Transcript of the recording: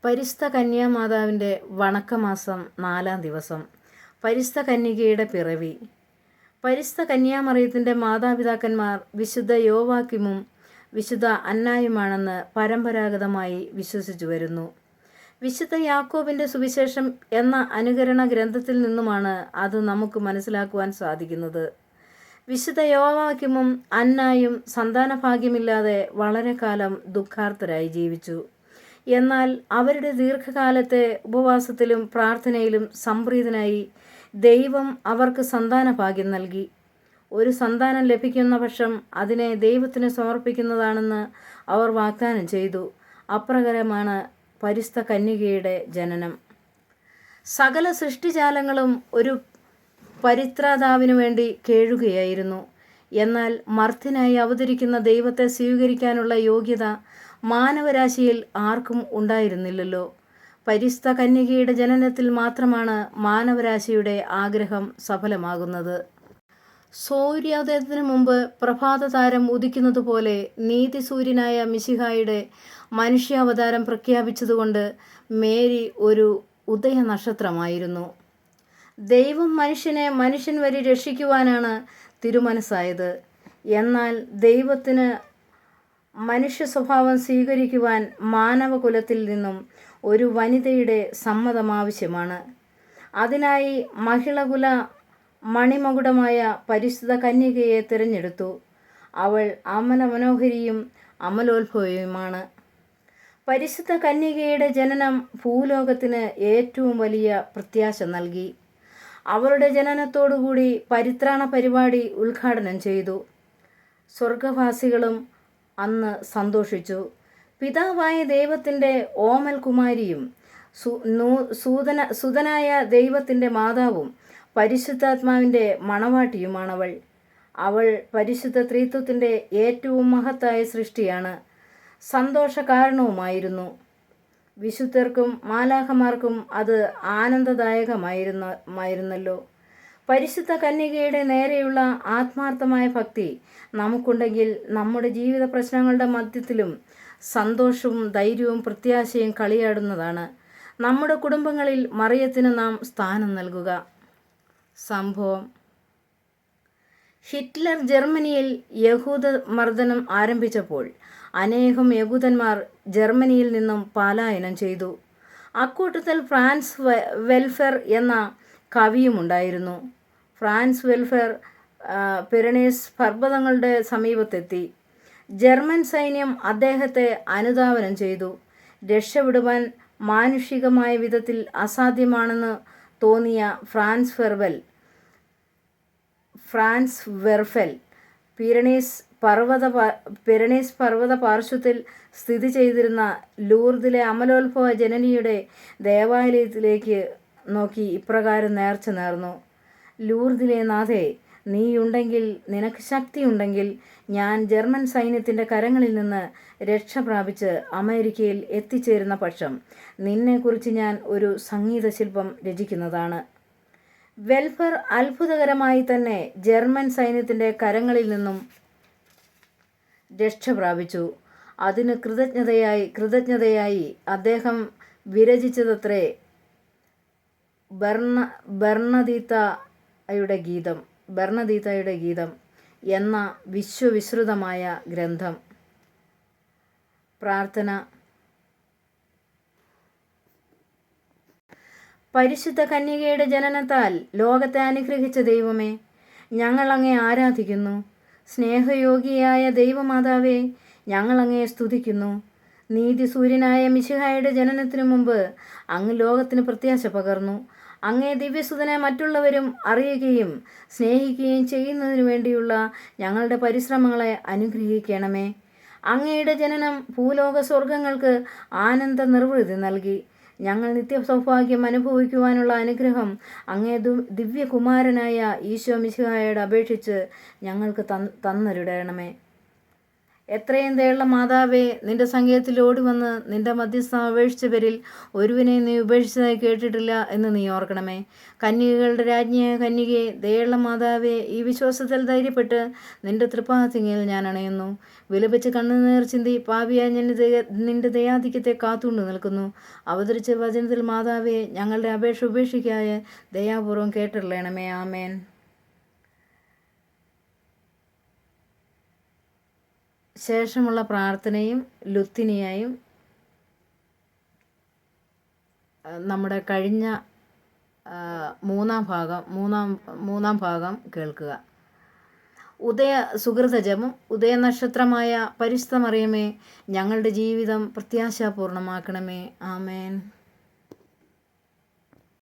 പരിശുദ്ധ കന്യാമാതാവിൻ്റെ വണക്കമാസം 4-ാം ദിവസം. പരിശുദ്ധ കന്യകയുടെ പിറവി. പരിശുദ്ധ കന്യാമറിയത്തിൻ്റെ മാതാപിതാക്കന്മാർ വിശുദ്ധ യോവാക്കിമും വിശുദ്ധ അന്നായുമാണെന്ന് പരമ്പരാഗതമായി വിശ്വസിച്ചു വരുന്നു. വിശുദ്ധ യാക്കോബിൻ്റെ സുവിശേഷം എന്ന അനുകരണ ഗ്രന്ഥത്തിൽ നിന്നുമാണ് അത് നമുക്ക് മനസ്സിലാക്കുവാൻ സാധിക്കുന്നത്. വിശുദ്ധ യോവാക്കിമും അന്നായും സന്താനഭാഗ്യമില്ലാതെ വളരെ കാലം ദുഃഖാർത്തരായി ജീവിച്ചു. എന്നാൽ അവരുടെ ദീർഘകാലത്തെ ഉപവാസത്തിലും പ്രാർത്ഥനയിലും സംപ്രീതനായി ദൈവം അവർക്ക് സന്താനഭാഗ്യം നൽകി. ഒരു സന്താനം ലഭിക്കുന്ന പക്ഷം അതിനെ ദൈവത്തിന് സമർപ്പിക്കുന്നതാണെന്ന് അവർ വാഗ്ദാനം ചെയ്തു. അപ്രകാരമാണ് പരിശുദ്ധ കന്യകയുടെ ജനനം. സകല സൃഷ്ടിജാലങ്ങളും ഒരു പരിത്രാതാവിനു വേണ്ടി കേഴുകയായിരുന്നു. എന്നാൽ മർത്യനായി അവതരിക്കുന്ന ദൈവത്തെ സ്വീകരിക്കാനുള്ള യോഗ്യത മാനവരാശിയിൽ ആർക്കും ഉണ്ടായിരുന്നില്ലല്ലോ. പരിശുദ്ധ കന്യകയുടെ ജനനത്തിൽ മാത്രമാണ് മാനവരാശിയുടെ ആഗ്രഹം സഫലമാകുന്നത്. സൂര്യോദയത്തിനു മുമ്പ് പ്രഭാതതാരം ഉദിക്കുന്നതുപോലെ നീതിസൂര്യനായ മിശിഹായുടെ മനുഷ്യാവതാരം പ്രഖ്യാപിച്ചതുകൊണ്ട് മേരി ഒരു ഉദയനക്ഷത്രമായിരുന്നു. ദൈവം മനുഷ്യൻ വഴി രക്ഷിക്കുവാനാണ് തിരുമനസ്സായത്. എന്നാൽ ദൈവത്തിന് മനുഷ്യ സ്വഭാവം സ്വീകരിക്കുവാൻ മാനവകുലത്തിൽ നിന്നും ഒരു വനിതയുടെ സമ്മതം ആവശ്യമാണ്. അതിനായി മഹിളകുല മണിമകുടമായ പരിശുദ്ധ കന്യകയെ തിരഞ്ഞെടുത്തു. അവൾ അമലമനോഹരിയും അമലോത്ഭവയുമാണ്. പരിശുദ്ധ കന്യകയുടെ ജനനം ഭൂലോകത്തിന് ഏറ്റവും വലിയ പ്രത്യാശ നൽകി. അവളുടെ ജനനത്തോടുകൂടി പരിത്രാണ പരിപാടി ഉദ്ഘാടനം ചെയ്തു. സ്വർഗവാസികളും അന്ന് സന്തോഷിച്ചു. പിതാവായ ദൈവത്തിൻ്റെ ഓമൽ കുമാരിയും സുതനായ ദൈവത്തിൻ്റെ മാതാവും പരിശുദ്ധാത്മാവിൻ്റെ മണവാട്ടിയുമാണവൾ. അവൾ പരിശുദ്ധ ത്രിത്വത്തിൻ്റെ ഏറ്റവും മഹത്തായ സൃഷ്ടിയാണ്. സന്തോഷ കാരണവുമായിരുന്നു. വിശുദ്ധർക്കും മാലാഖമാർക്കും അത് ആനന്ദദായകമായിരുന്നല്ലോ. പരിശുദ്ധ കന്യകയുടെ നേരെയുള്ള ആത്മാർത്ഥമായ ഭക്തി നമുക്കുണ്ടെങ്കിൽ നമ്മുടെ ജീവിത പ്രശ്നങ്ങളുടെ മധ്യത്തിലും സന്തോഷവും ധൈര്യവും പ്രത്യാശയും കളിയാടുന്നതാണ്. നമ്മുടെ കുടുംബങ്ങളിൽ മറിയത്തിന് നാം സ്ഥാനം നൽകുക. സംഭവം: ഹിറ്റ്ലർ ജർമ്മനിയിൽ യഹൂദ മർദ്ദനം ആരംഭിച്ചപ്പോൾ അനേകം യഹൂദന്മാർ ജർമ്മനിയിൽ നിന്നും പലായനം ചെയ്തു. അക്കൂട്ടത്തിൽ ഫ്രാൻസ് വെൽഫെർ എന്ന കവിയുമുണ്ടായിരുന്നു. ഫ്രാൻസ് വെൽഫെർ പിരണീസ് പർവ്വതങ്ങളുടെ സമീപത്തെത്തി. ജർമ്മൻ സൈന്യം അദ്ദേഹത്തെ അനുധാവനം ചെയ്തു. രക്ഷപ്പെടുവാൻ മാനുഷികമായ വിധത്തിൽ അസാധ്യമാണെന്ന് തോന്നിയ ഫ്രാൻസ് വെർഫെൽ പിരണീസ് പർവ്വത പാർശ്വത്തിൽ സ്ഥിതി ചെയ്തിരുന്ന ലൂർദിലെ അമലോത്ഭവ ജനനിയുടെ ദേവാലയത്തിലേക്ക് നോക്കി ഇപ്രകാരം നേർച്ച നേർന്നു: ലൂർദിലെ നാഥേ, നീയുണ്ടെങ്കിൽ, നിനക്ക് ശക്തിയുണ്ടെങ്കിൽ, ഞാൻ ജർമ്മൻ സൈന്യത്തിൻ്റെ കരങ്ങളിൽ നിന്ന് രക്ഷ പ്രാപിച്ച് അമേരിക്കയിൽ എത്തിച്ചേരുന്ന പക്ഷം നിന്നെക്കുറിച്ച് ഞാൻ ഒരു സംഗീതശില്പം രചിക്കുന്നതാണ്. വെൽഫെർ അത്ഭുതകരമായി തന്നെ ജർമ്മൻ സൈന്യത്തിൻ്റെ കരങ്ങളിൽ നിന്നും രക്ഷ പ്രാപിച്ചു. അതിന് കൃതജ്ഞതയായി അദ്ദേഹം വിരചിച്ചതത്രേ ബർണദീത്തയുടെ ഗീതം എന്ന വിശ്വവിശ്രുതമായ ഗ്രന്ഥം. പ്രാർത്ഥന. പരിശുദ്ധ കന്യകയുടെ ജനനത്താൽ ലോകത്തെ അനുഗ്രഹിച്ച ദൈവമേ, ഞങ്ങൾ അങ്ങയെ ആരാധിക്കുന്നു. സ്നേഹയോഗിയായ ദൈവമാതാവേ, ഞങ്ങൾ അങ്ങയെ സ്തുതിക്കുന്നു. നീതിസൂര്യനായ മിശിഹായുടെ ജനനത്തിനു മുമ്പ് അങ്ങ് ലോകത്തിന് പ്രത്യാശ പകർന്നു. അങ്ങേ ദിവ്യസുതനെ മറ്റുള്ളവരും അറിയുകയും സ്നേഹിക്കുകയും ചെയ്യുന്നതിനു വേണ്ടിയുള്ള ഞങ്ങളുടെ പരിശ്രമങ്ങളെ അനുഗ്രഹിക്കണമേ. അങ്ങയുടെ ജനനം ഭൂലോക സ്വർഗങ്ങൾക്ക് ആനന്ദ നിർവൃതി നൽകി. ഞങ്ങൾ നിത്യസൗഭാഗ്യം അനുഭവിക്കുവാനുള്ള അനുഗ്രഹം അങ്ങേ ദിവ്യകുമാരനായ ഈശോ മിശിഹായോട് അപേക്ഷിച്ച് ഞങ്ങൾക്ക് തന്നരുടണമേ. എത്രയും ദയുള്ള മാതാവേ, നിന്റെ സങ്കേതത്തിൽ ഓടി വന്ന് നിന്റെ മധ്യസ്ഥം അപേക്ഷിച്ചവരിൽ ഒരുവിനെ നീ ഉപേക്ഷിച്ചതായി കേട്ടിട്ടില്ല എന്ന് നീ ഓർക്കണമേ. കന്യകകളുടെ രാജ്ഞിയായ കന്യകയെ, ദയുള്ള മാതാവേ, ഈ വിശ്വാസത്തിൽ ധൈര്യപ്പെട്ട് നിന്റെ തൃപ്പാദത്തിങ്കൽ ഞാൻ അണയുന്നു. വിലപിച്ച് കണ്ണുനീർ ചിന്തി പാപിയായ നിന്റെ ദയാധിക്യത്തെ കാത്തുകൊണ്ട് നിൽക്കുന്നു. അവതരിച്ച വചനത്തിൽ മാതാവേ, ഞങ്ങളുടെ അപേക്ഷ ഉപേക്ഷിക്കാതെ ദയാപൂർവം കേട്ടിടണമേ. ആമേൻ. ശേഷമുള്ള പ്രാർത്ഥനയും ലുത്തിനിയായും നമ്മുടെ കഴിഞ്ഞ മൂന്നാം ഭാഗം കേൾക്കുക. സുഹൃതജപം. ഉദയനക്ഷത്രമായ പരിശുദ്ധ മറിയമേ, ഞങ്ങളുടെ ജീവിതം പ്രത്യാശാപൂർണമാക്കണമേ. ആമേൻ.